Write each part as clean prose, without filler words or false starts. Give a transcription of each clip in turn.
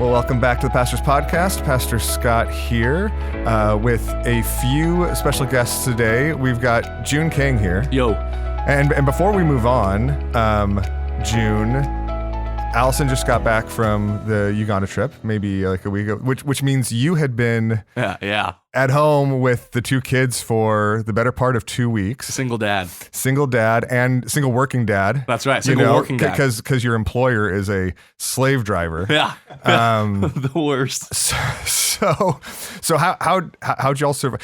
Well, welcome back to the Pastor's Podcast. Pastor Scott here with a few special guests today. We've got Joon Kang here. Yo. And before we move on, June, Allison just got back from the Uganda trip, maybe like a week ago, which means you had been at home with the two kids for the better part of 2 weeks. Single dad and single working dad. That's right. Single working dad. Because your employer is a slave driver. Yeah. The worst. So how'd y'all survive?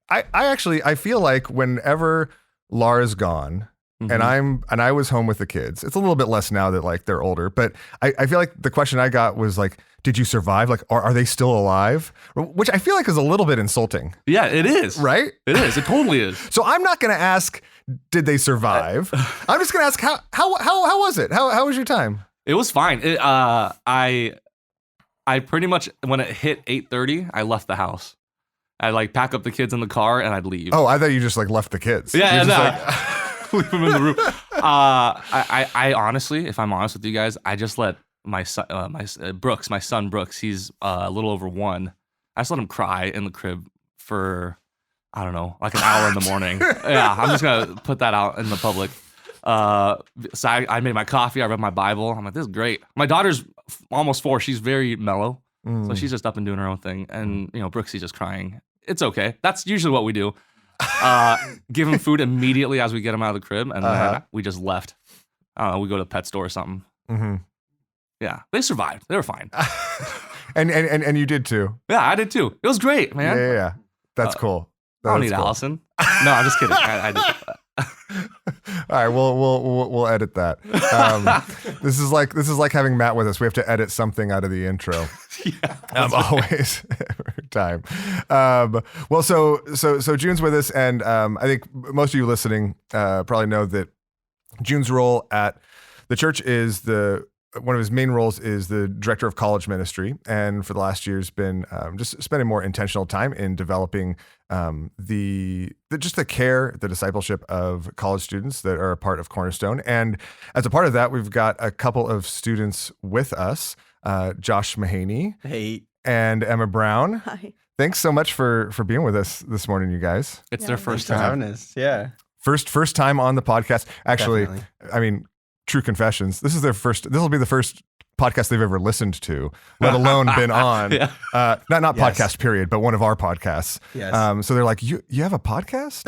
I feel like whenever Lara's gone, and I was home with the kids. It's a little bit less now that like they're older, but I feel like the question I got was like, did you survive? Like, are they still alive? Which I feel like is a little bit insulting. Yeah, it is. Right? It is. It totally is. So I'm not going to ask, did they survive? I'm just going to ask, how was it? How was your time? It was fine. I pretty much, when it hit 8:30, I left the house. I'd like pack up the kids in the car and I'd leave. Oh, I thought you just like left the kids. Yeah, leave them in the room. I honestly, if I'm honest with you guys, I just let my son, my son Brooks, he's a little over 1. I just let him cry in the crib for, I don't know, like an hour in the morning. Yeah, I'm just gonna put that out in the public. So I made my coffee. I read my Bible. I'm like, this is great. My daughter's almost 4. She's very mellow, so she's just up and doing her own thing. And Brooksy's just crying. It's okay. That's usually what we do. Give him food immediately as we get him out of the crib, and then we just left. I don't know, we go to the pet store or something. Mm-hmm. Yeah, they survived. They were fine. and you did too. Yeah, I did too. It was great, man. Yeah. That's cool. I don't need Allison. No, I'm just kidding. I did. All right, we'll edit that. This is like having Matt with us. We have to edit something out of the intro. Yeah, always every time. Well, so June's with us, and I think most of you listening probably know that June's role at the church is one of his main roles is the director of college ministry, and for the last year has been just spending more intentional time in developing the care, the discipleship of college students that are a part of Cornerstone. And as a part of that, we've got a couple of students with us, Josh Mahaney, hey, and Emma Brown. Hi. Thanks so much for being with us this morning, you guys. It's their first thanks for time. having us. Yeah. First time on the podcast. Actually, Definitely. I mean, true confessions. This will be the first podcast they've ever listened to, let alone been on. Yeah. Not Yes. podcast period, but one of our podcasts. Yes. So they're like, you have a podcast?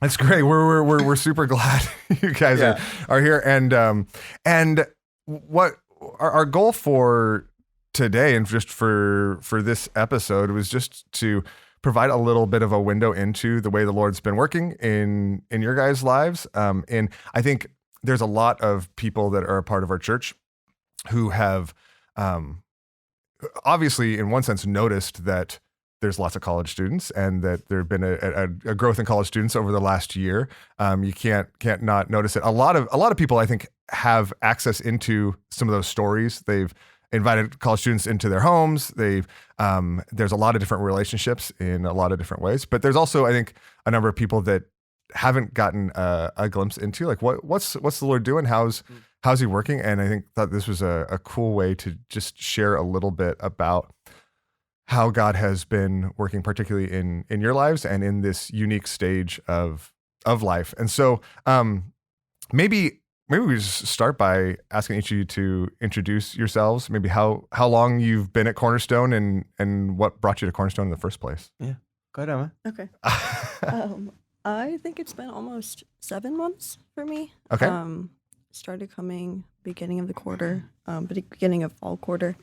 That's great. We're super glad you guys are here. And what our goal for today and just for this episode was just to provide a little bit of a window into the way the Lord's been working in your guys' lives. And I think there's a lot of people that are a part of our church who have obviously, in one sense, noticed that there's lots of college students and that there have been a growth in college students over the last year. You can't not notice it. A lot of people, I think, have access into some of those stories. They've invited college students into their homes. There's a lot of different relationships in a lot of different ways, but there's also, I think, a number of people that haven't gotten a glimpse into like what's the Lord doing? How's he working? And I thought this was a cool way to just share a little bit about how God has been working, particularly in your lives and in this unique stage of life. And so maybe we just start by asking each of you to introduce yourselves, maybe how long you've been at Cornerstone and what brought you to Cornerstone in the first place. Yeah. Go ahead, Emma. Okay. I think it's been almost 7 months for me. Okay. Started coming beginning of the quarter, beginning of fall quarter,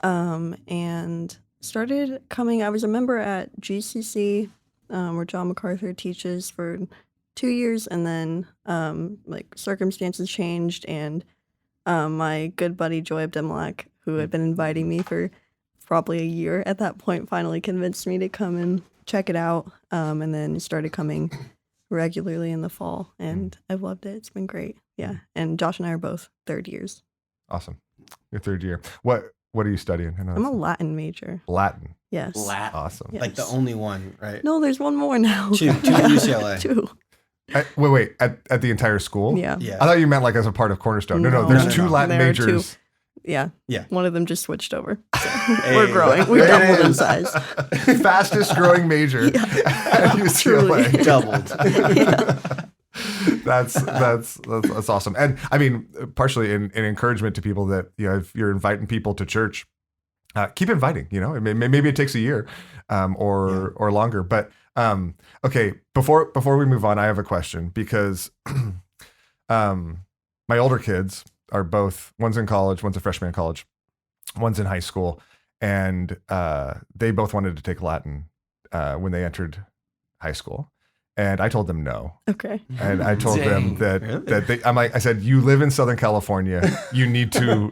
and started coming. I was a member at GCC, where John MacArthur teaches for 2 years, and then circumstances changed, and my good buddy Joy Abdemalak, who had been inviting me for probably a year at that point, finally convinced me to come and check it out, and then started coming regularly in the fall, and I've loved it. It's been great. Yeah, and Josh and I are both third years. Awesome. Your third year. What are you studying? I'm a Latin major. Latin. Yes. Latin. Awesome. Yes. Like the only one, right? No, there's one more now. Two at UCLA. Two. Wait, at the entire school? Yeah. I thought you meant like as a part of Cornerstone. No, No. there's No. two Latin There are two. majors Yeah. Yeah. One of them just switched over. So Hey, we're growing. We there it doubled in is. size. Fastest growing major at UCLA. truly. Doubled. That's awesome. And I mean, partially in encouragement to people that, if you're inviting people to church, keep inviting, maybe it takes a year, or longer, but, okay. Before we move on, I have a question because, my older kids are both, one's in college, one's a freshman in college, one's in high school. And, they both wanted to take Latin, when they entered high school. And I told them no. Okay. And I told them that Really? I said, you live in Southern California. You need to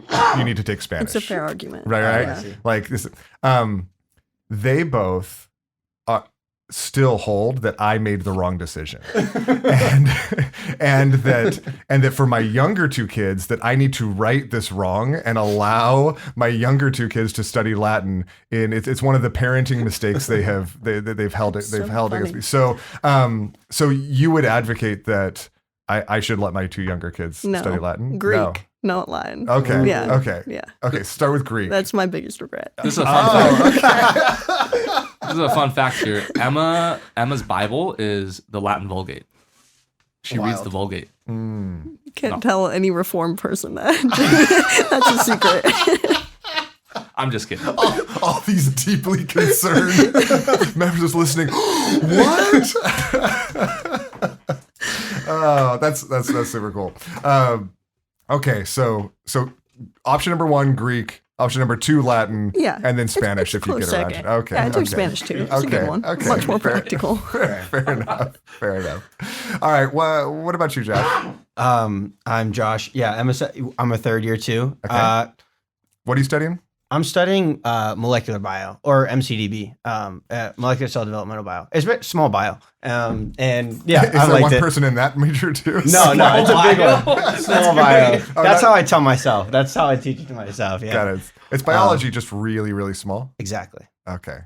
take Spanish. It's a fair argument. Right. I see. Like this, they both still hold that I made the wrong decision, and that for my younger two kids that I need to right this wrong and allow my younger two kids to study Latin. It's one of the parenting mistakes they've held against me. So you would advocate that I should let my two younger kids study Latin? Greek, No. not Latin. Okay. Yeah. Okay. Yeah. Okay. Start with Greek. That's my biggest regret. This is a fun fact. okay. This is a fun fact here. Emma's Bible is the Latin Vulgate. She reads Wild. the Vulgate. Can't tell any reformed person that. That's a secret. I'm just kidding. All these deeply concerned members listening. What? Oh, that's super cool. Okay, so option number 1, Greek. Option number 2, Latin. Yeah. And then Spanish It's if you close get around second. it. Okay. Yeah, I took okay. Spanish too. It's a good one. Okay. Much more Fair- practical. Fair enough. Fair enough. All right. What about you, Josh? I'm Josh. Yeah, I'm a third year too. Okay. What are you studying? I'm studying molecular bio, or MCDB, molecular cell developmental bio. It's a small bio, and yeah, Is I there liked one it. person in that major too? No, it's a big bio. one. Small bio. Oh, That's that- how I tell myself. That's how I teach it to myself. Yeah, Got it. It's biology, just really, really small. exactly. Okay.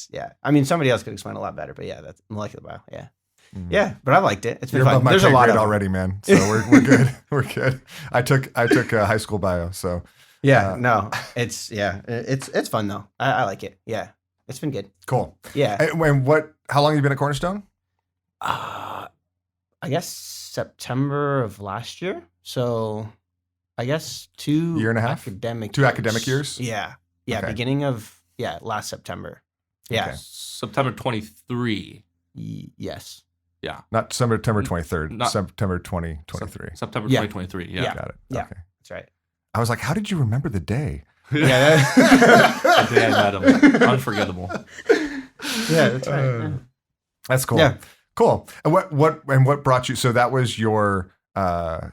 Yeah. I mean, somebody else could explain a lot better, but yeah, that's molecular bio. Yeah, Mhm. yeah. But I liked it. It's been You're above fun. my There's a pay lot grade of already, man. So we're good. We're good. I took high school bio. So Yeah, no, it's fun though. I like it. Yeah, it's been good. cool. Yeah, And how long have you been at Cornerstone? I guess September of last year. So I guess 2 Year and a half? academic 2 academic years? Yeah, Okay. beginning of last September. Yeah, Okay. September 23. Yes. Not September 23rd. Not- September 2023. September Yeah. 2023. Yeah. Yeah. Got it. Yeah. Okay. That's right. I was like, how did you remember the day? Yeah, The day I met him. Unforgettable. yeah, that's right. Yeah. That's cool. Yeah. Cool. And what brought you? So that was your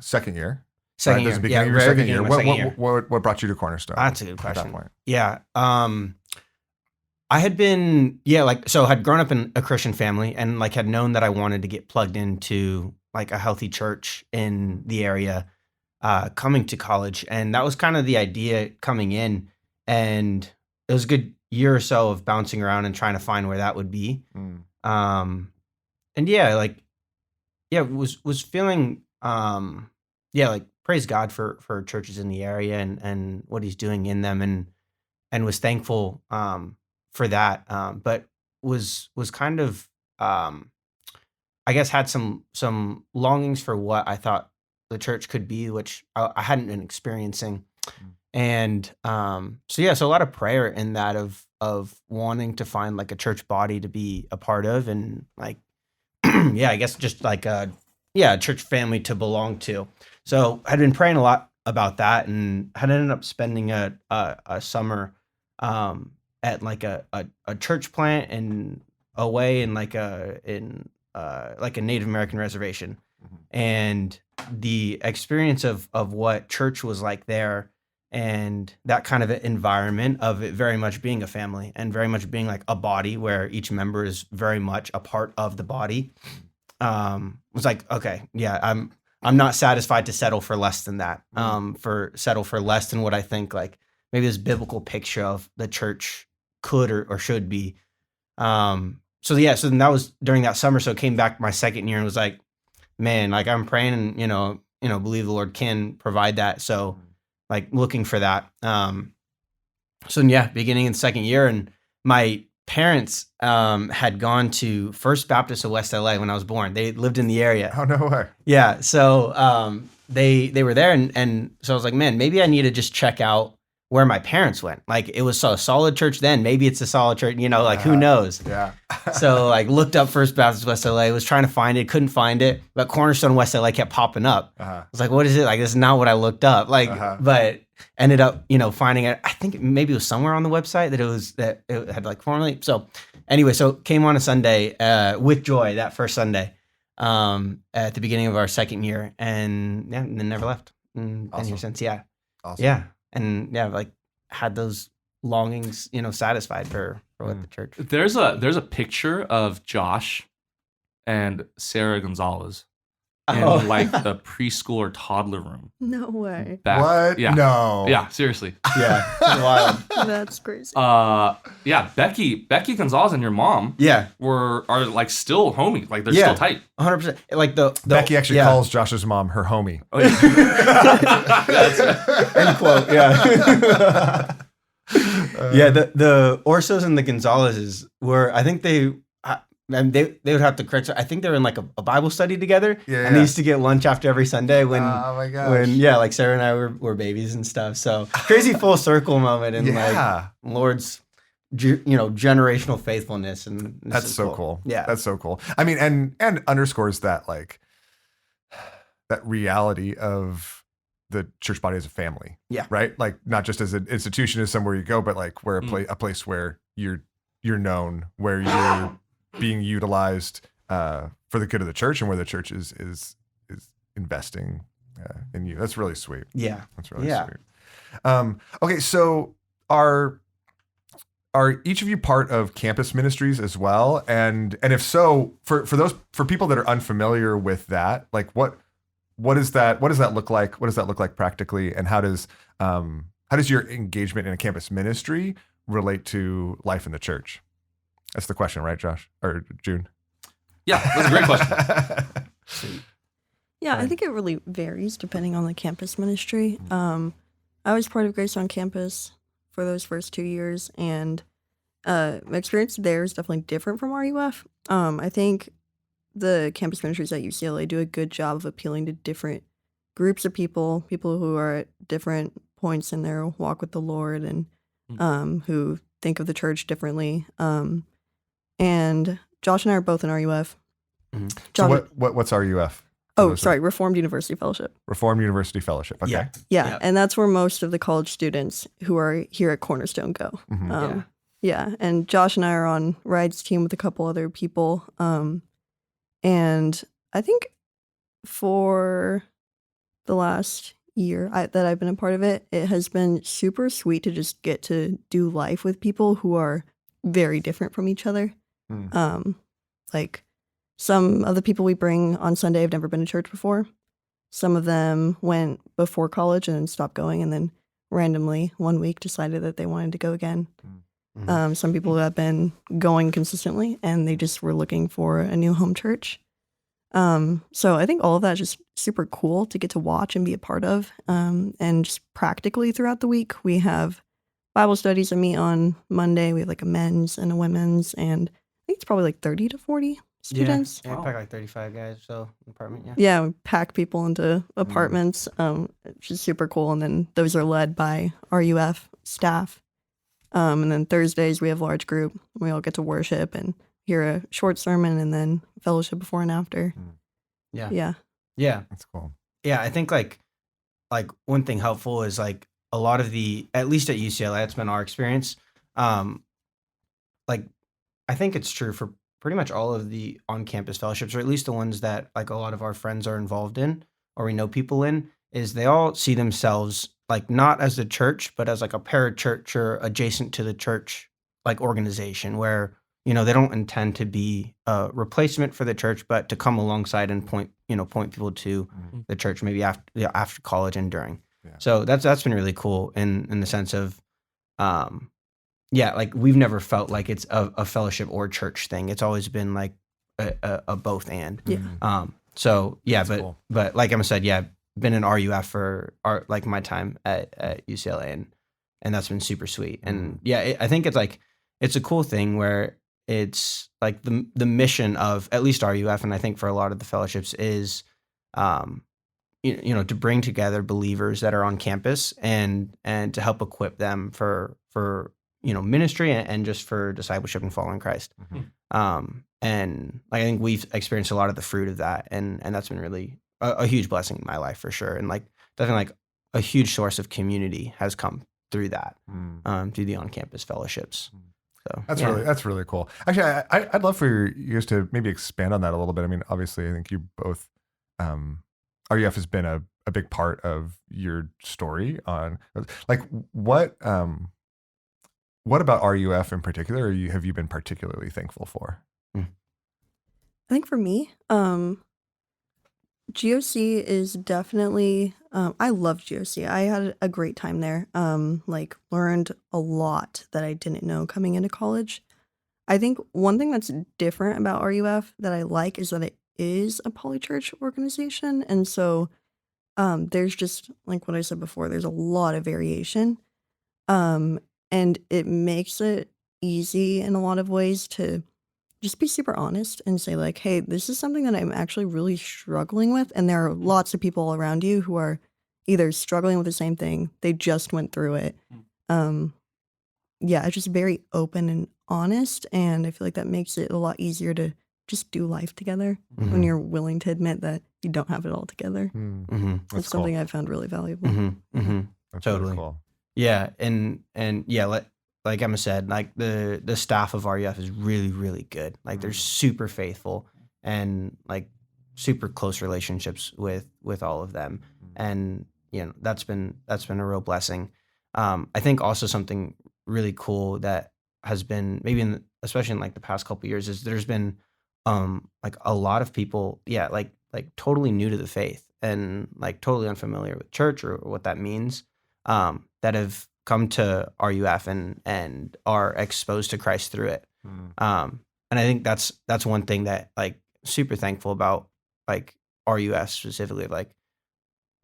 second year. Second right? year. That's the beginning of your very second beginning year. of my second year. What brought you to Cornerstone? That's a good At question. that point. Yeah. I had been, had grown up in a Christian family and like had known that I wanted to get plugged into like a healthy church in the area, coming to college. And that was kind of the idea coming in. And it was a good year or so of bouncing around and trying to find where that would be. Mm. And was feeling, praise God for churches in the area and what he's doing in them and was thankful, for that. But was kind of, I guess had some longings for what I thought the church could be, which I hadn't been experiencing. And, so a lot of prayer in that of wanting to find like a church body to be a part of and like, I guess just like a church family to belong to. So I'd been praying a lot about that and had ended up spending a summer at like a church plant and away in like a Native American reservation. Mhm. And the experience of what church was like there and that kind of environment of it very much being a family and very much being like a body where each member is very much a part of the body, was like, okay, I'm not satisfied to settle for less than that. Settle for less than what I think like maybe this biblical picture of the church could or should be. So then that was during that summer. So I came back my second year and was like, man, like I'm praying and, believe the Lord can provide that. So like looking for that. So yeah, beginning in the second year, and my parents had gone to First Baptist of West LA when I was born. They lived in the area. Oh, no way. Yeah. So they were there, and so I was like, man, maybe I need to just check out where my parents went. Like, it was a solid church then. Maybe it's a solid church, like who knows? Yeah. So like looked up First Baptist West LA, was trying to find it, couldn't find it, but Cornerstone West LA kept popping up. I was like, what is it? Like, this is not what I looked up. Like, but ended up, finding it. I think maybe it was somewhere on the website that it had like formally. So anyway, so came on a Sunday with joy that first Sunday at the beginning of our second year, and then never left. And been here since. Yeah. Awesome. Yeah. And yeah, like had those longings, satisfied for what the church. There's a picture of Josh and Sarah Gonzalez in like the preschool or toddler room. No way. Back. What? Yeah. No. Yeah, seriously. Yeah, it's wild. That's crazy. Yeah, Becky Gonzalez and your mom Yeah, are like still homies. Like they're Yeah. still tight. 100%. Like the Becky actually yeah. calls Josh's mom her homie. Oh, yeah. End quote. Yeah. Yeah, the Orsos and the Gonzalezes were, I think they would have to correct. I think they were in like a Bible study together, Yeah, and they used to get lunch after every Sunday when Oh my gosh. like Sarah and I were babies and stuff. So crazy full circle moment and like Lord's generational faithfulness, and this That's is so cool. Yeah, That's so cool. I mean, and underscores that like that reality of the church body as a family. Yeah. Right. Like not just as an institution, as somewhere you go, but like where a place where you're known, where you're being utilized for the good of the church, and where the church is investing in you. That's really sweet. Yeah. That's really sweet. Okay, so are each of you part of campus ministries as well? And if so, for people that are unfamiliar with that, like what does that look like? What does that look like practically? And how does your engagement in a campus ministry relate to life in the church? That's the question, right, Josh or Joon? Yeah, that's a great question. Yeah, I think it really varies depending on the campus ministry. I was part of Grace on Campus for those first 2 years, and my experience there is definitely different from RUF. I think the campus ministries at UCLA do a good job of appealing to different groups of people who are at different points in their walk with the Lord, and who think of the church differently. And Josh and I are both in RUF. Mm-hmm. So what's RUF? Oh, sorry, Reformed University Fellowship. Reformed University Fellowship. Okay. Yeah. Yeah, and that's where most of the college students who are here at Cornerstone go. Mm-hmm. Yeah, and Josh and I are on Ride's team with a couple other people. And I think for the last year that I've been a part of it, it has been super sweet to just get to do life with people who are very different from each other. Like some of the people we bring on Sunday have never been to church before. Some of them went before college and then stopped going, and then randomly one week decided that they wanted to go again. Some people who have been going consistently, and they just were looking for a new home church. So I think all of that is just super cool to get to watch and be a part of. And just practically throughout the week, we have Bible studies that meet on Monday. We have like a men's and a women's, and I think it's probably like 30 to 40 students. Yeah, pack like 35 guys, so apartment, Yeah, we pack people into apartments, which is super cool. And then those are led by RUF staff. And then Thursdays we have large group. We all get to worship and hear a short sermon, and then fellowship before and after. Yeah. That's cool. Yeah, I think like one thing helpful is like a lot of at least at UCLA, that's been our experience. Like I think it's true for pretty much all of the on-campus fellowships, or at least the ones that like a lot of our friends are involved in, or we know people in, is they all see themselves like not as the church, but as like a parachurch or adjacent to the church like organization, where they don't intend to be a replacement for the church, but to come alongside and point people to the church, maybe after college and during. Yeah. So that's been really cool in the sense of, like we've never felt like it's a fellowship or church thing. It's always been like a both and. Yeah. So yeah, that's but cool. but like Emma said, yeah, been in RUF for like my time at UCLA, and that's been super sweet. And yeah, I think it's a cool thing where it's like the mission of at least RUF, and I think for a lot of the fellowships is, to bring together believers that are on campus and to help equip them for ministry and just for discipleship and following Christ. And like, I think we've experienced a lot of the fruit of that, and that's been really a huge blessing in my life for sure. And like definitely like a huge source of community has come through that, through the on-campus fellowships. So that's really cool. Actually, I'd love for you guys to maybe expand on that a little bit. I mean, obviously, I think you both, RUF has been a big part of your story. On like what about RUF in particular have you been particularly thankful for? I think for me, GOC is definitely, I love GOC. I had a great time there. Like learned a lot that I didn't know coming into college. I think one thing that's different about RUF that I like is that it is a polychurch organization. And so there's just, like what I said before, there's a lot of variation. And it makes it easy in a lot of ways to just be super honest and say like, hey, this is something that I'm actually really struggling with. And there are lots of people around you who are either struggling with the same thing, they just went through it. It's just very open and honest. And I feel like that makes it a lot easier to just do life together when you're willing to admit that you don't have it all together. That's something cool. I've found really valuable. That's Totally. really cool. Yeah, and yeah, like Emma said, like the staff of RUF is really, really good. Like they're super faithful and like super close relationships with all of them. And that's been a real blessing. I think also something really cool that has been maybe especially in like the past couple of years is there's been like a lot of people, like totally new to the faith and like totally unfamiliar with church or what that means, that have come to RUF and are exposed to Christ through it. And I think that's one thing that like super thankful about like RUF specifically, like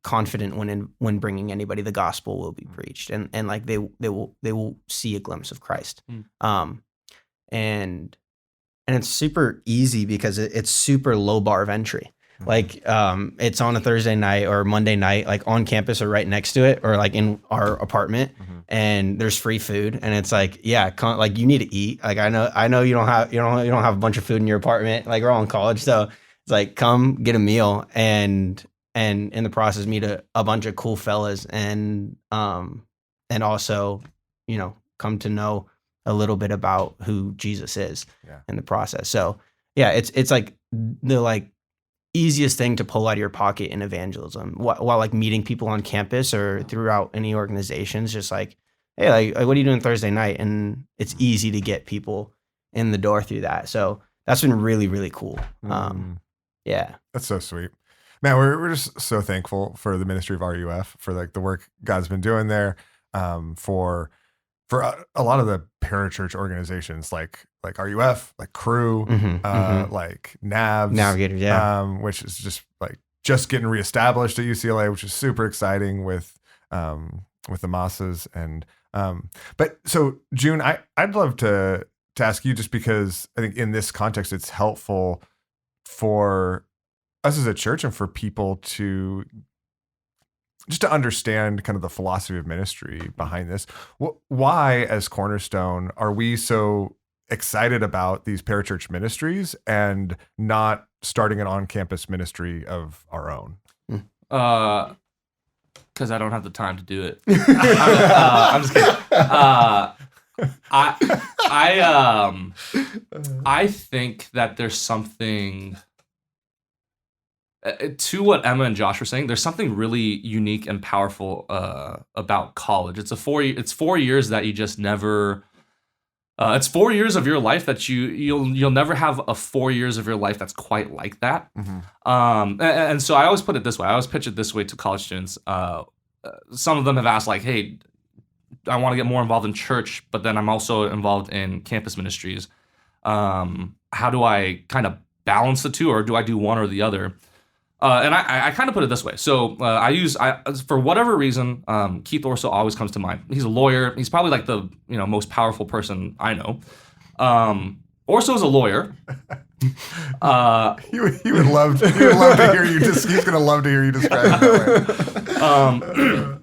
confident when bringing anybody the gospel will be preached and like they will see a glimpse of Christ. And it's super easy because it's super low bar of entry. Like it's on a Thursday night or Monday night, like on campus or right next to it, or like in our apartment, and there's free food, and it's like, like you need to eat. Like I know you don't have a bunch of food in your apartment. Like we're all in college, so it's like come get a meal and in the process meet a bunch of cool fellas and also come to know a little bit about who Jesus is in the process. So it's like the like easiest thing to pull out of your pocket in evangelism while like meeting people on campus or throughout any organizations, just like, hey, like what are you doing Thursday night? And it's easy to get people in the door through that. So that's been really, really cool. That's so sweet, man. We're just so thankful for the ministry of RUF, for like the work God's been doing there, for a lot of the parachurch organizations like RUF, like Crew, like Navigators, which is just getting reestablished at UCLA, which is super exciting with the masses. And but so Joon, I'd love to ask you, just because I think in this context it's helpful for us as a church and for people to just to understand kind of the philosophy of ministry behind this. Why, as Cornerstone, are we so excited about these parachurch ministries and not starting an on-campus ministry of our own? Because I don't have the time to do it. I'm just kidding. I think that there's something to what Emma and Josh were saying. There's something really unique and powerful about college. It's 4 years that you just never. It's 4 years of your life that you'll never have a 4 years of your life that's quite like that. And so I always put it this way. I always pitch it this way to college students. Some of them have asked like, "Hey, I want to get more involved in church, but then I'm also involved in campus ministries. How do I kind of balance the two, or do I do one or the other?" And I kind of put it this way. So for whatever reason, Keith Orso always comes to mind. He's a lawyer. He's probably like the most powerful person I know. Orso is a lawyer. He would love to hear you. He's gonna love to hear you describe it that way.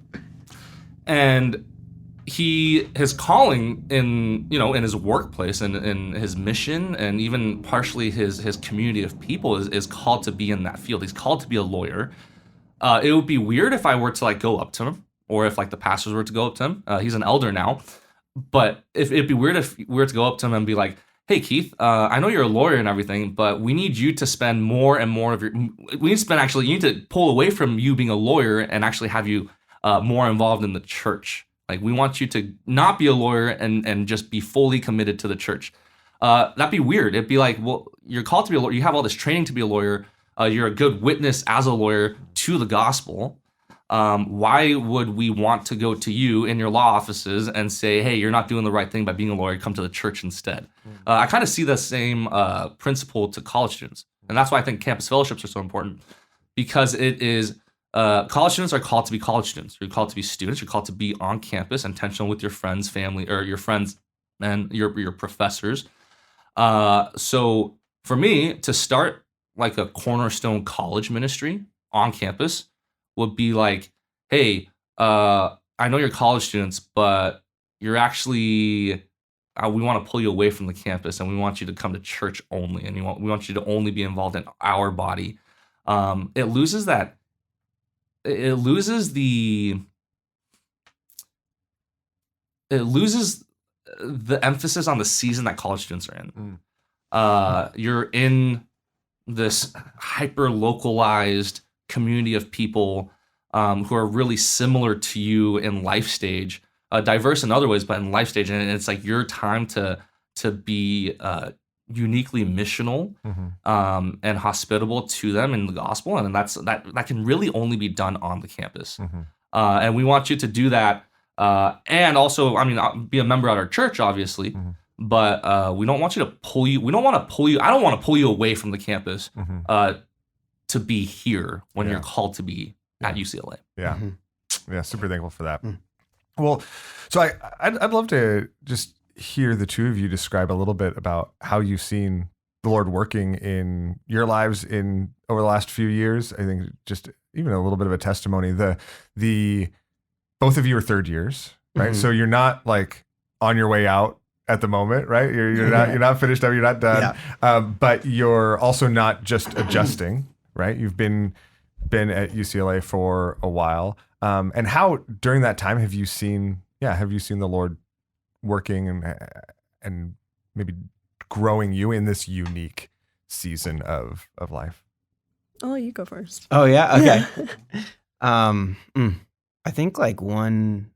And his calling in his workplace and in his mission and even partially his community of people is called to be in that field. He's called to be a lawyer. It would be weird if I were to like go up to him, or if like the pastors were to go up to him. He's an elder now, but it'd be weird if we were to go up to him and be like, "Hey Keith, I know you're a lawyer and everything, but we need you to spend more and more of you need to pull away from you being a lawyer and actually have you more involved in the church. Like we want you to not be a lawyer and just be fully committed to the church." That'd be weird. It'd be like, well, you're called to be a lawyer. You have all this training to be a lawyer. You're a good witness as a lawyer to the gospel. Why would we want to go to you in your law offices and say, hey, you're not doing the right thing by being a lawyer, come to the church instead? I kind of see the same principle to college students. And that's why I think campus fellowships are so important, because it is college students are called to be college students. You're called to be students. You're called to be on campus, intentional with your friends, family, or your friends and your professors. So for me to start like a Cornerstone college ministry on campus would be like, hey, I know you're college students, but you're actually, we want to pull you away from the campus and we want you to come to church only. And we want you to only be involved in our body. It loses the emphasis on the season that college students are in. You're in this hyper localized community of people who are really similar to you in life stage, diverse in other ways, but in life stage. And it's like your time to be uniquely missional and hospitable to them in the gospel. And that can really only be done on the campus. And we want you to do that. And also, I mean, be a member at our church, obviously, but we don't want you to pull you. We don't want to pull you. I don't want to pull you away from the campus to be here when you're called to be at UCLA. Yeah. Yeah. Super thankful for that. Well, so I'd love to just hear the two of you describe a little bit about how you've seen the Lord working in your lives over the last few years. I think just even a little bit of a testimony. The both of you are third years, right? So you're not like on your way out at the moment, right? You're not finished up, you're not done. But you're also not just adjusting, right? You've been at UCLA for a while. And how during that time have you seen the Lord working and maybe growing you in this unique season of life? Oh, you go first. Oh yeah, okay. I think like one,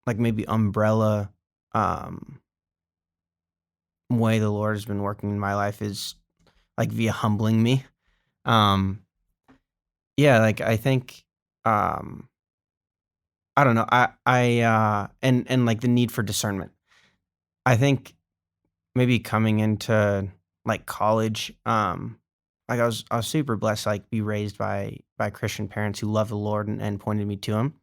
like maybe umbrella way the Lord has been working in my life is like via humbling me. Yeah, like I think I don't know, I and like the need for discernment. I think maybe coming into like college, like I was super blessed, like be raised by Christian parents who love the Lord and pointed me to him,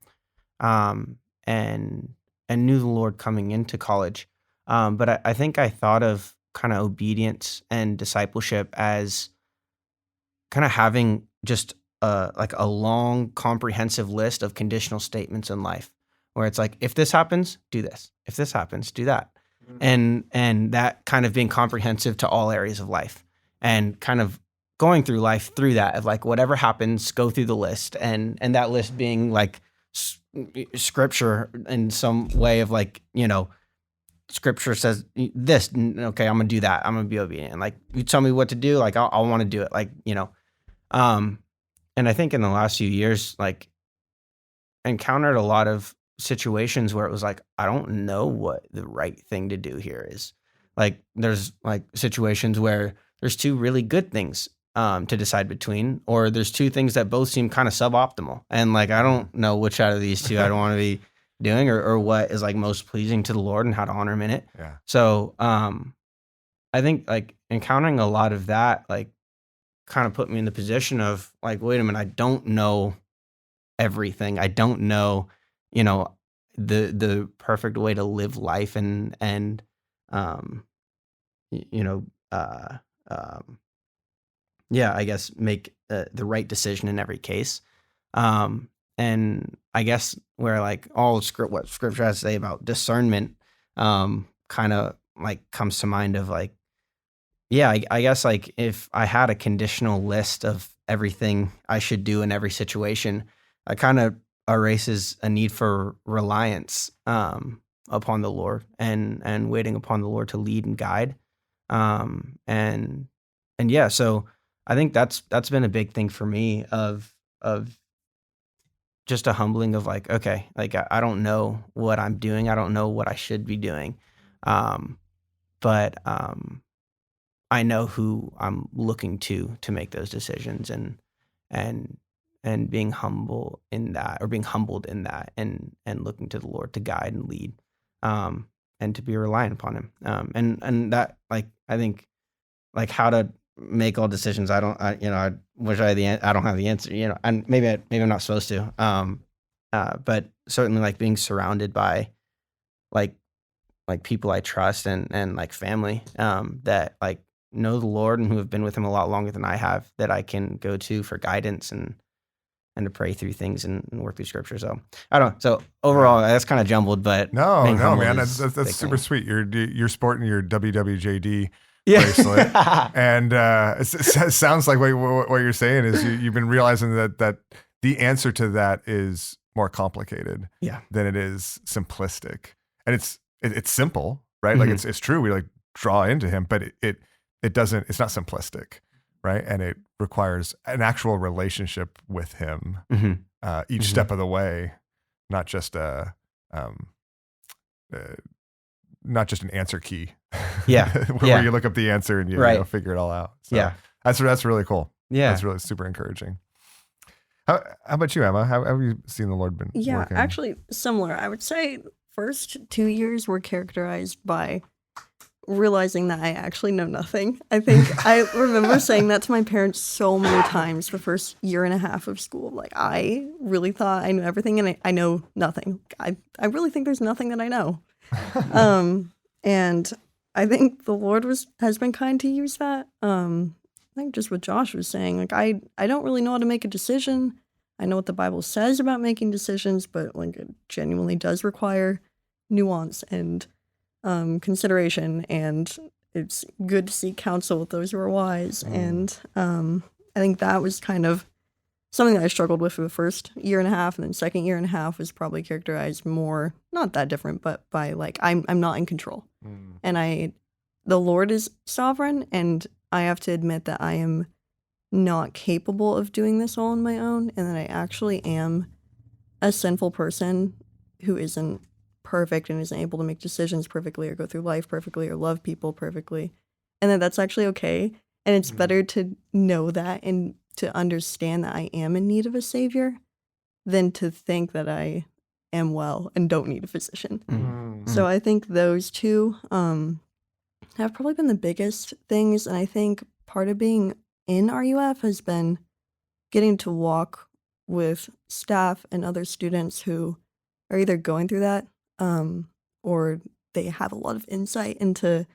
and knew the Lord coming into college. But I think I thought of kind of obedience and discipleship as kind of having just like a long, comprehensive list of conditional statements in life, where it's like, if this happens, do this. If this happens, do that. And that kind of being comprehensive to all areas of life, and kind of going through life through that of like, whatever happens, go through the list, and that list being like scripture in some way of like, scripture says this, okay, I'm gonna do that, I'm gonna be obedient. Like, you tell me what to do, like I'll want to do it, like, and I think in the last few years, like, encountered a lot of situations where it was like, I don't know what the right thing to do here is. Like, there's like situations where there's two really good things to decide between, or there's two things that both seem kind of suboptimal, and like, I don't know which out of these two I don't want to be doing, or what is like most pleasing to the Lord and how to honor him in it. So I think like encountering a lot of that, like kind of put me in the position of like, wait a minute, I don't know everything. I don't know, the perfect way to live life and you know, yeah, I guess make the right decision in every case. And I guess where like what scripture has to say about discernment, kind of like comes to mind of like, yeah, I guess like if I had a conditional list of everything I should do in every situation, I kind of erases a need for reliance upon the Lord and waiting upon the Lord to lead and guide. And yeah, so I think that's been a big thing for me of just a humbling of like, okay, like I don't know what I'm doing. I don't know what I should be doing. But I know who I'm looking to make those decisions and being humble in that, or being humbled in that, and looking to the Lord to guide and lead, and to be reliant upon him. And that, like, I think like how to make all decisions. I wish I had I don't have the answer, and maybe I'm not supposed to. But certainly like being surrounded by like people I trust and like family, that like know the Lord and who have been with him a lot longer than I have, that I can go to for guidance and to pray through things and work through scripture. So I don't know. So overall, that's kind of jumbled, but No, man, is that's super sweet. You're sporting your WWJD Yeah. bracelet, and it sounds like what you're saying is you've been realizing that the answer to that is more complicated, than it is simplistic, and it's simple, right? Like it's true. We like draw into him, but it doesn't. It's not simplistic, right? And it requires an actual relationship with him each step of the way, not just not just an answer key. Where you look up the answer and you figure it all out. So that's really cool. That's really super encouraging. How about you, Emma? How have you seen the Lord been working? Actually similar. I would say first 2 years were characterized by realizing that I actually know nothing. I think I remember saying that to my parents so many times the first year and a half of school. Like, I really thought I knew everything, and I know nothing. I really think there's nothing that I know. And I think the Lord has been kind to use that. I think just what Josh was saying, like I don't really know how to make a decision. I know what the Bible says about making decisions, but like it genuinely does require nuance and consideration, and it's good to seek counsel with those who are wise. And I think that was kind of something that I struggled with for the first year and a half, and then second year and a half was probably characterized more, not that different, but by like I'm not in control, and the Lord is sovereign, and I have to admit that I am not capable of doing this all on my own, and that I actually am a sinful person who isn't perfect and isn't able to make decisions perfectly or go through life perfectly or love people perfectly, and that's actually okay. And it's better to know that and to understand that I am in need of a savior than to think that I am well and don't need a physician. So I think those two have probably been the biggest things. And I think part of being in RUF has been getting to walk with staff and other students who are either going through that or they have a lot of insight into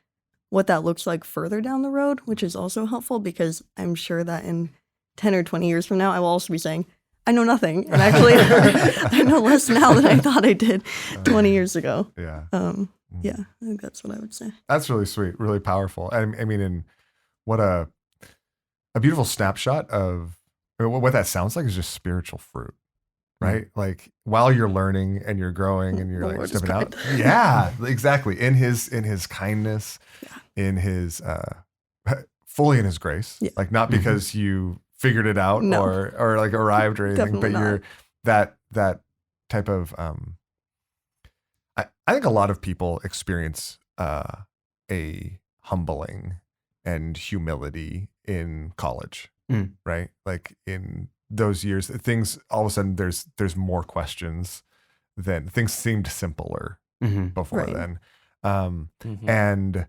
what that looks like further down the road, which is also helpful, because I'm sure that in 10 or 20 years from now, I will also be saying, I know nothing. And actually, I know less now than I thought I did 20 years ago. I think that's what I would say. That's really sweet, really powerful. I mean, and what a beautiful snapshot of what that sounds like is just spiritual fruit, right? Like while you're learning and you're growing and you're like stepping out. Yeah, exactly. In his kindness, in his fully in his grace, like not because you figured it out or like arrived or anything, but you're that type of I think a lot of people experience a humbling and humility in college, right? Like in those years, things all of a sudden there's more questions than things seemed simpler before then, and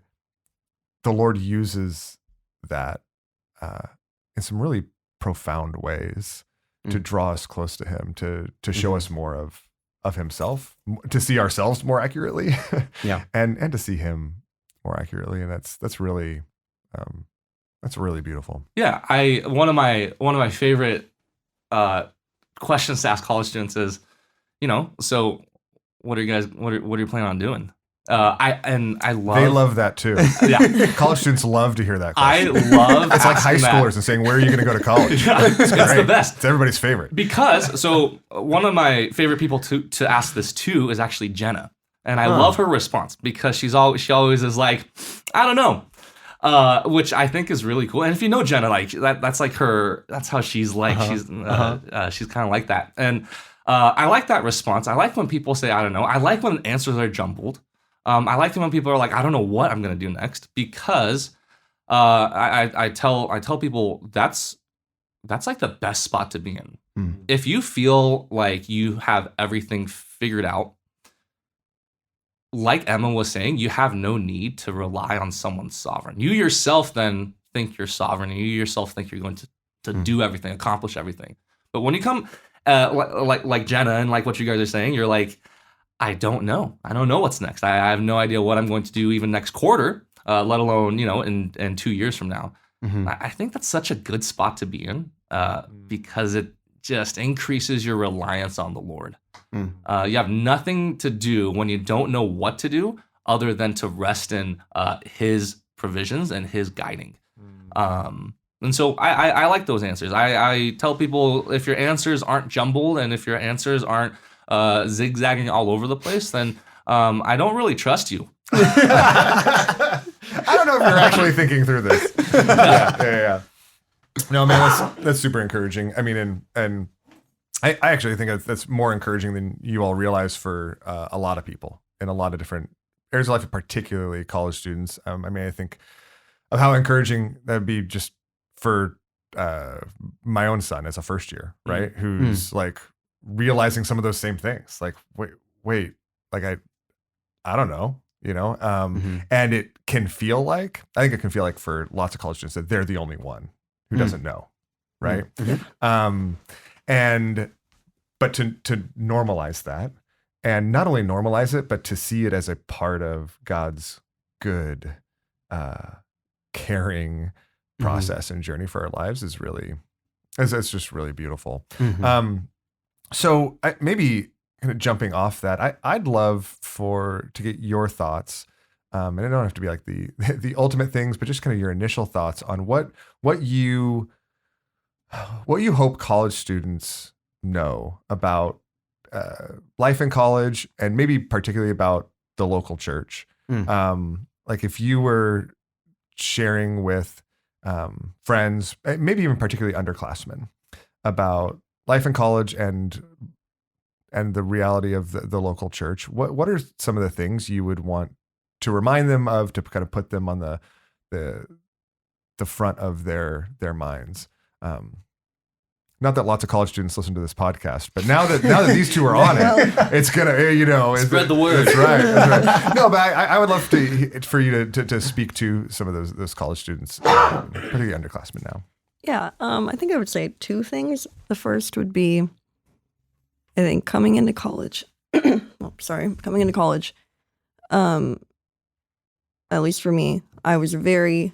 the Lord uses that in some really profound ways to draw us close to him, to show us more of himself, to see ourselves more accurately, and to see him more accurately. And that's really beautiful. Yeah, one of my favorite questions to ask college students is, so what are you planning on doing? I love. They love that too. Yeah, college students love to hear that I question. love. It's like high asking schoolers that. and saying, "Where are you going to go to college?" It's the best. It's everybody's favorite. Because one of my favorite people to ask this to is actually Jenna, and I love her response because she always is like, I don't know, which I think is really cool. And if you know Jenna, like that's like her. That's how she's like. She's kind of like that, and I like that response. I like when people say, I don't know. I like when answers are jumbled. I like it when people are like, I don't know what I'm gonna do next, because I tell people that's like the best spot to be in. If you feel like you have everything figured out, like Emma was saying, you have no need to rely on someone's sovereign. You yourself then think you're sovereign, and you yourself think you're going to do everything, accomplish everything. But when you come like Jenna and like what you guys are saying, you're like, I don't know. I don't know what's next. I have no idea what I'm going to do even next quarter, let alone, in 2 years from now. I think that's such a good spot to be in because it just increases your reliance on the Lord. You have nothing to do when you don't know what to do other than to rest in his provisions and his guiding. And so I like those answers. I tell people, if your answers aren't jumbled and if your answers aren't zigzagging all over the place, then I don't really trust you. I don't know if you're actually thinking through this. Yeah. No, man, that's super encouraging. I mean, and I actually think that's more encouraging than you all realize for a lot of people in a lot of different areas of life, particularly college students. I mean, I think of how encouraging that'd be just for my own son as a first year, right? Who's like realizing some of those same things, like wait, like I don't know, and it can feel like, I think it can feel like for lots of college students that they're the only one who doesn't know, right? But to normalize that, and not only normalize it, but to see it as a part of God's good, caring process and journey for our lives is really, it's just really beautiful. So maybe kind of jumping off that, I'd love to get your thoughts, and it don't have to be like the ultimate things, but just kind of your initial thoughts on what you hope college students know about life in college, and maybe particularly about the local church. Like if you were sharing with friends, maybe even particularly underclassmen, about life in college and the reality of the local church, what are some of the things you would want to remind them of, to kind of put them on the front of their minds? Not that lots of college students listen to this podcast, but now that these two are on it, it's gonna, spread the word. That's right. No, but I would love for you to speak to some of those college students, particularly underclassmen now. Yeah, I think I would say two things. The first would be, I think, coming into college, at least for me, I was very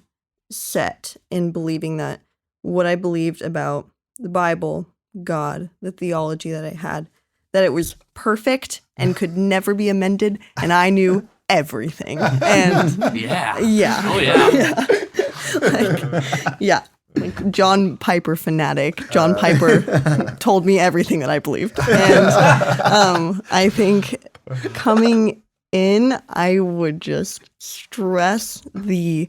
set in believing that what I believed about the Bible, God, the theology that I had, that it was perfect and could never be amended, and I knew everything. And Oh yeah. Like John Piper fanatic. John Piper told me everything that I believed. And I think coming in, I would just stress the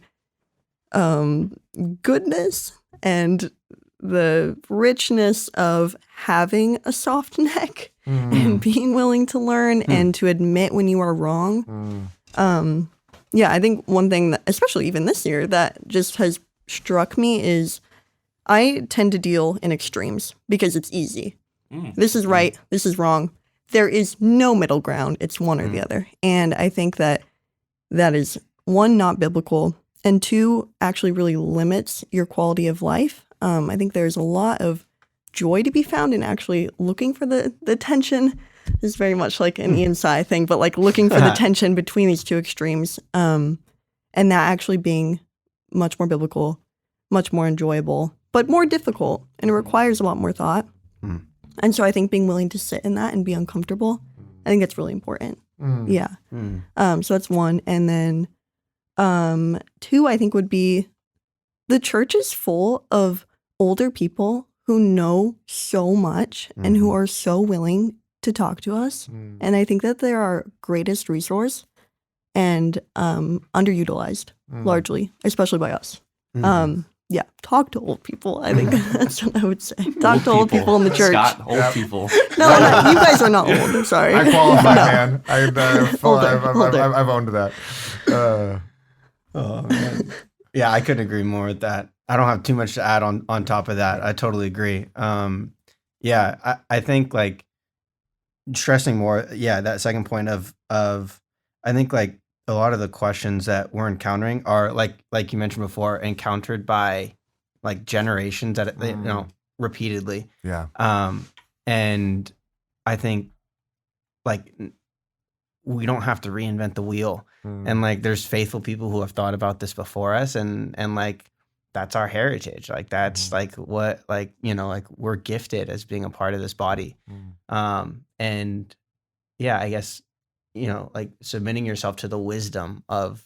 goodness and the richness of having a soft neck and being willing to learn and to admit when you are wrong. I think one thing that, especially even this year, that just has struck me is I tend to deal in extremes because it's easy. This is right. This is wrong. There is no middle ground. It's one or the other. And I think that is, one, not biblical, and two, actually really limits your quality of life. I think there's a lot of joy to be found in actually looking for the tension. It's very much like an Ian Tsai thing, but like looking for the tension between these two extremes, and that actually being much more biblical, much more enjoyable, but more difficult, and it requires a lot more thought. And so I think being willing to sit in that and be uncomfortable, I think that's really important. Yeah. So that's one. And then two, I think, would be the church is full of older people who know so much and who are so willing to talk to us. And I think that they're our greatest resource and underutilized largely, especially by us. Yeah, talk to old people. I think that's what I would say. Talk to old people in the church. Scott, old people. No, you guys are not old. I'm sorry. I qualify, man. Older. I've owned that. Oh man. Yeah, I couldn't agree more with that. I don't have too much to add on top of that. I totally agree. Yeah, I think like stressing more. Yeah, that second point of I think like a lot of the questions that we're encountering are like you mentioned before, encountered by like generations that repeatedly. Yeah. And I think like we don't have to reinvent the wheel. And like there's faithful people who have thought about this before us, and like that's our heritage. Like that's like what like like we're gifted as being a part of this body. And yeah, I guess like submitting yourself to the wisdom of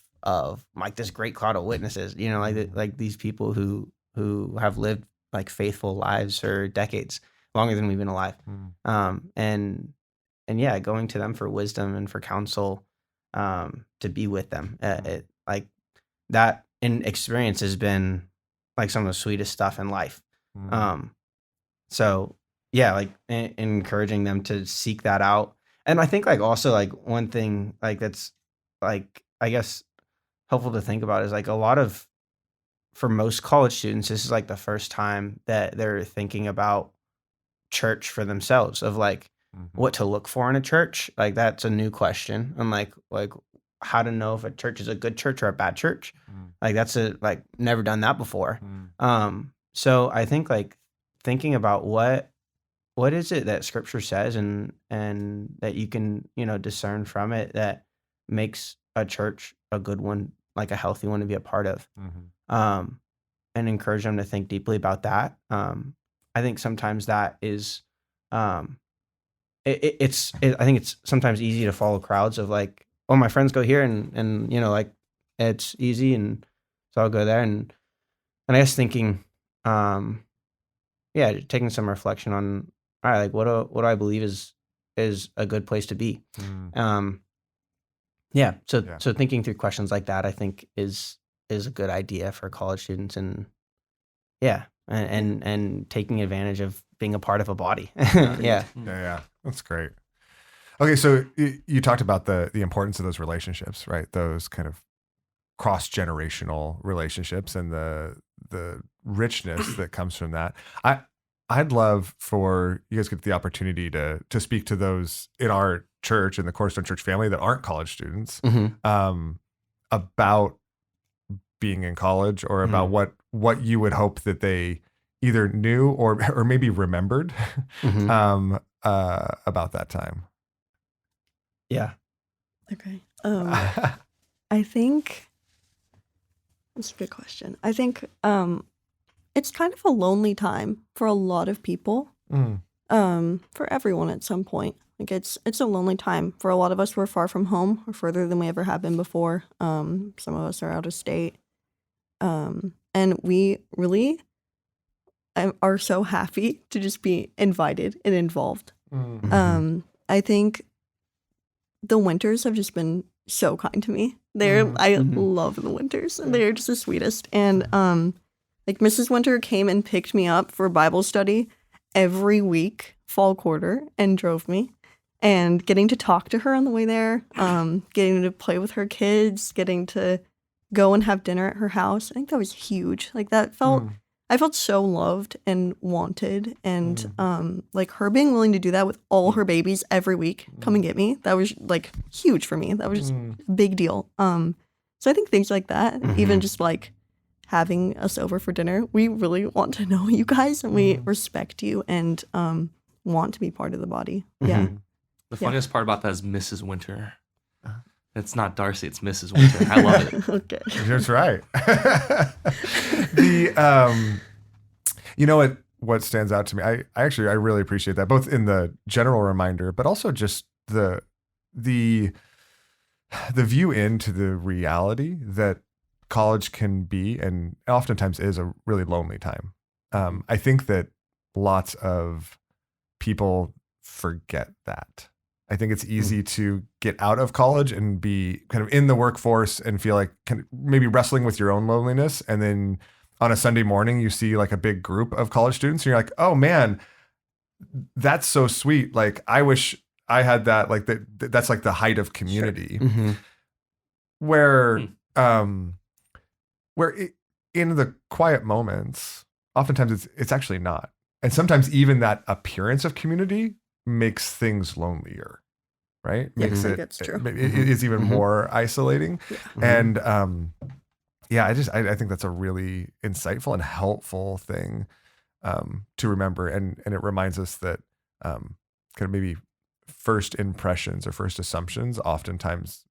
like this great cloud of witnesses, like these people who have lived like faithful lives for decades, longer than we've been alive. And yeah, going to them for wisdom and for counsel, to be with them, it, like that in experience has been like some of the sweetest stuff in life. So yeah, like encouraging them to seek that out. And I think like also like one thing like that's like I guess helpful to think about is like for most college students, this is like the first time that they're thinking about church for themselves, of like what to look for in a church. Like that's a new question. And like how to know if a church is a good church or a bad church. Like that's like never done that before. So I think like thinking about what is it that scripture says and that you can, discern from it that makes a church a good one, like a healthy one to be a part of. And encourage them to think deeply about that. I think sometimes that is, I think it's sometimes easy to follow crowds of like, oh, my friends go here and like it's easy and so I'll go there. And I guess thinking, taking some reflection on, all right, like what do I believe is a good place to be? So thinking through questions like that, I think is a good idea for college students, and and taking advantage of being a part of a body. Yeah, that's great. Okay, so you talked about the importance of those relationships, right? Those kind of cross-generational relationships and the richness that comes from that. I'd love for you guys to get the opportunity to speak to those in our church, in the Cornerstone Church family, that aren't college students, about being in college, or about what you would hope that they either knew or maybe remembered about that time. Yeah. Okay. I think that's a good question. I think it's kind of a lonely time for a lot of people, for everyone at some point. Like it's a lonely time for a lot of us. We're far from home, or further than we ever have been before. Some of us are out of state, and we really are so happy to just be invited and involved. I think the winters have just been so kind to me. I love the winters, and they're just the sweetest. And like Mrs. Winter came and picked me up for Bible study every week, fall quarter, and drove me. And getting to talk to her on the way there, getting to play with her kids, getting to go and have dinner at her house, I think that was huge. Like that I felt so loved and wanted, and like her being willing to do that with all her babies every week, come and get me, that was like huge for me. That was just a big deal. So I think things like that, even just like having us over for dinner. We really want to know you guys, and we respect you and want to be part of the body. Yeah. The funniest part about that is Mrs. Winter. It's not Darcy, it's Mrs. Winter. I love it. Okay. That's right. You know what stands out to me? I really appreciate that, both in the general reminder, but also just the view into the reality that college can be, and oftentimes is, a really lonely time. I think that lots of people forget that. I think it's easy to get out of college and be kind of in the workforce and feel like maybe wrestling with your own loneliness. And then on a Sunday morning, you see like a big group of college students and you're like, oh man, that's so sweet. Like, I wish I had that. Like that's like the height of community. Mm-hmm. Where in the quiet moments, oftentimes it's actually not. And sometimes even that appearance of community makes things lonelier, right? Yeah, Makes I think it, that's true. it is even more isolating. And I think that's a really insightful and helpful thing to remember. And it reminds us that kind of maybe first impressions or first assumptions oftentimes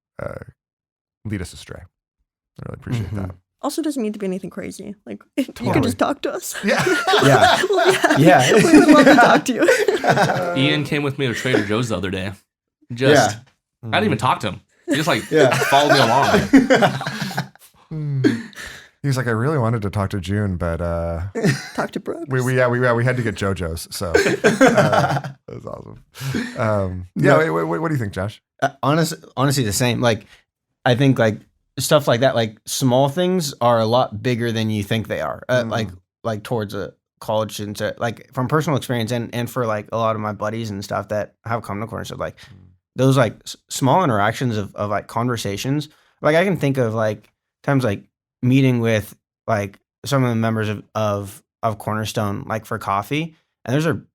lead us astray. I really appreciate that. Also doesn't need to be anything crazy. Like, you can just talk to us. Yeah. Yeah. Yeah. We would love to talk to you. Ian came with me to Trader Joe's the other day. I didn't even talk to him. He just followed me along. He was like, I really wanted to talk to Joon, but Talk to Brooks. we had to get JoJo's, so that was awesome. What do you think, Josh? Honestly, the same. Like, I think like stuff like that, like small things are a lot bigger than you think they are. Like towards a college student, like from personal experience and for like a lot of my buddies and stuff that have come to Cornerstone, like those like small interactions of like conversations. Like I can think of like times like meeting with like some of the members of Cornerstone, like for coffee, and those are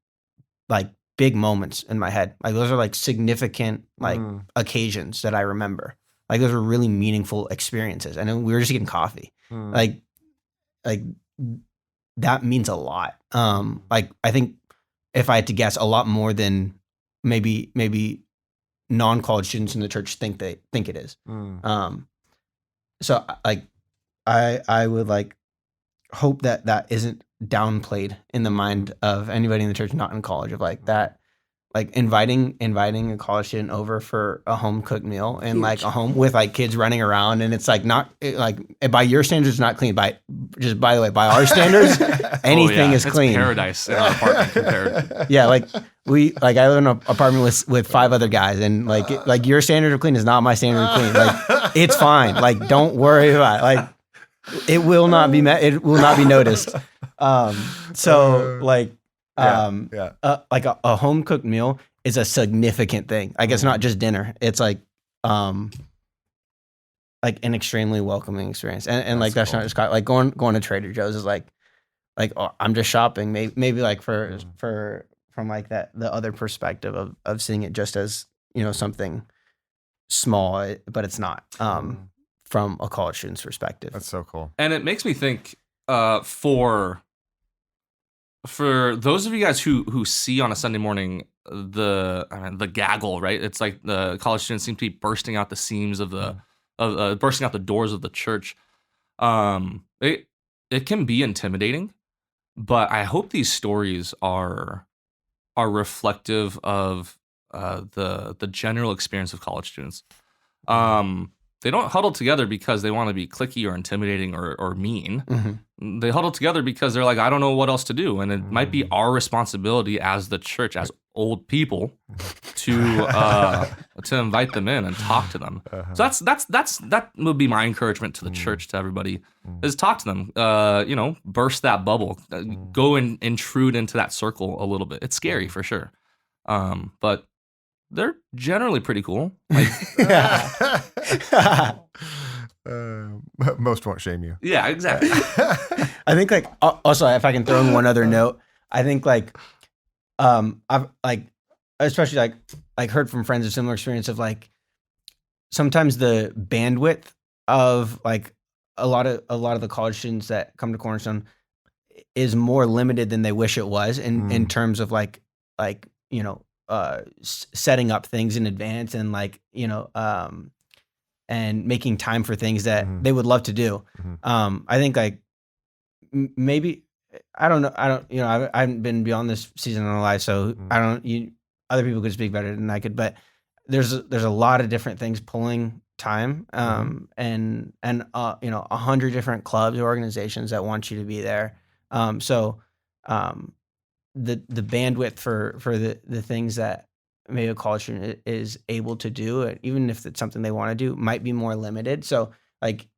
like big moments in my head. Like those are like significant like occasions that I remember. Like those were really meaningful experiences, and then we were just getting coffee. Like that means a lot. Like I think if I had to guess, a lot more than maybe non-college students in the church think it is. So like I would like hope that isn't downplayed in the mind of anybody in the church not in college, of like that. Like inviting a college student over for a home cooked meal and like a home with like kids running around, and it's like not like by your standards, not clean. By the way, by our standards, anything is clean. It's paradise in our apartment compared. Yeah, like I live in an apartment with 5 other guys, and like your standard of clean is not my standard of clean. Like it's fine. Like don't worry about it. Like it will not be it will not be noticed. Like a home cooked meal is a significant thing. I guess not just dinner. It's like an extremely welcoming experience. And like that's cool. Not just like going to Trader Joe's is like oh, I'm just shopping. Maybe like from like that the other perspective of seeing it just as, you know, something small, but it's not from a college student's perspective. That's so cool. And it makes me think for those of you guys who see on a Sunday morning the gaggle, right? It's like the college students seem to be bursting out the seams of bursting out the doors of the church. It can be intimidating, but I hope these stories are reflective of the general experience of college students. They don't huddle together because they want to be cliquey or intimidating or mean. Mm-hmm. They huddle together because they're like, I don't know what else to do. And it might be our responsibility as the church, as old people, to invite them in and talk to them. So that would be my encouragement to the church, to everybody, is talk to them. Burst that bubble. Go and intrude into that circle a little bit. It's scary for sure. But they're generally pretty cool. Like, most won't shame you. Yeah, exactly. I think like also, if I can throw in one other note, I think like I've like especially like heard from friends of similar experience of like sometimes the bandwidth of like a lot of the college students that come to Cornerstone is more limited than they wish it was in terms of like setting up things in advance and and making time for things that they would love to do. I think like maybe I don't know. I haven't been beyond this season of life, so I don't. Other people could speak better than I could, but there's a lot of different things pulling time, and 100 different clubs or organizations that want you to be there. So the bandwidth for the things that maybe a college student is able to do, even if it's something they want to do, might be more limited. So like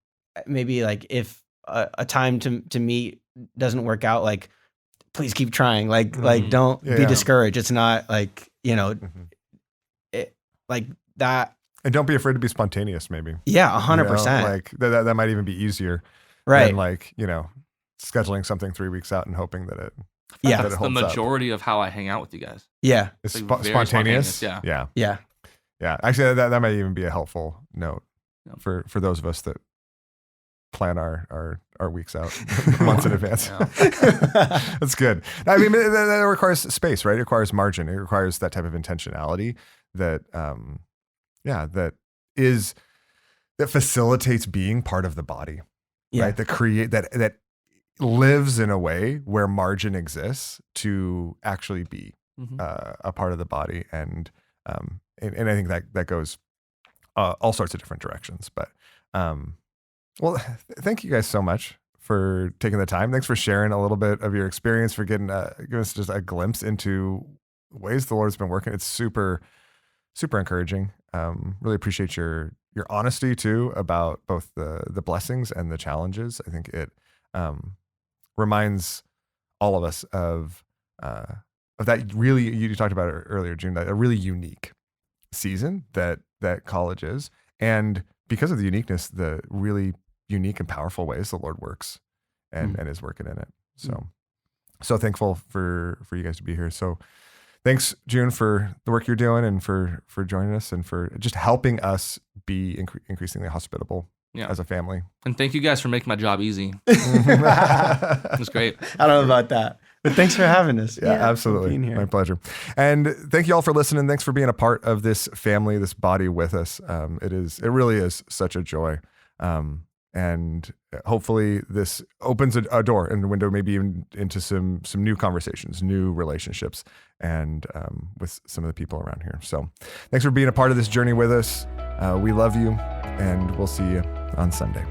maybe like if a time to meet doesn't work out, like please keep trying. Like don't be discouraged. It's not like like that. And don't be afraid to be spontaneous. Maybe 100%. Like that might even be easier, right? Than like scheduling something 3 weeks out and hoping that it. Yeah, that it that's the holds majority of how I hang out with you guys. Yeah, it's like very spontaneous. Yeah. Yeah. Actually, that might even be a helpful note for those of us that plan our weeks out months in advance. That's good. I mean, that requires space, right? It requires margin. It requires that type of intentionality that that facilitates being part of the body, right? That lives in a way where margin exists to actually be a part of the body, and I think that goes all sorts of different directions. But well, thank you guys so much for taking the time. Thanks for sharing a little bit of your experience, for giving us just a glimpse into ways the Lord's been working. It's super, super encouraging. Really appreciate your honesty too about both the blessings and the challenges. I think it reminds all of us of that really, you talked about it earlier, Joon, that a really unique season that college is, and because of the uniqueness, the really unique and powerful ways the Lord works and is working in it. So thankful for you guys to be here. So thanks, Joon, for the work you're doing and for joining us and for just helping us be increasingly hospitable as a family. And thank you guys for making my job easy. It was great. I don't know about that, but thanks for having us. Yeah, absolutely. Being here. My pleasure. And thank you all for listening. Thanks for being a part of this family, this body with us. It really is such a joy. And hopefully this opens a door and a window, maybe even into some new conversations, new relationships, and with some of the people around here. So thanks for being a part of this journey with us. We love you, and we'll see you on Sunday.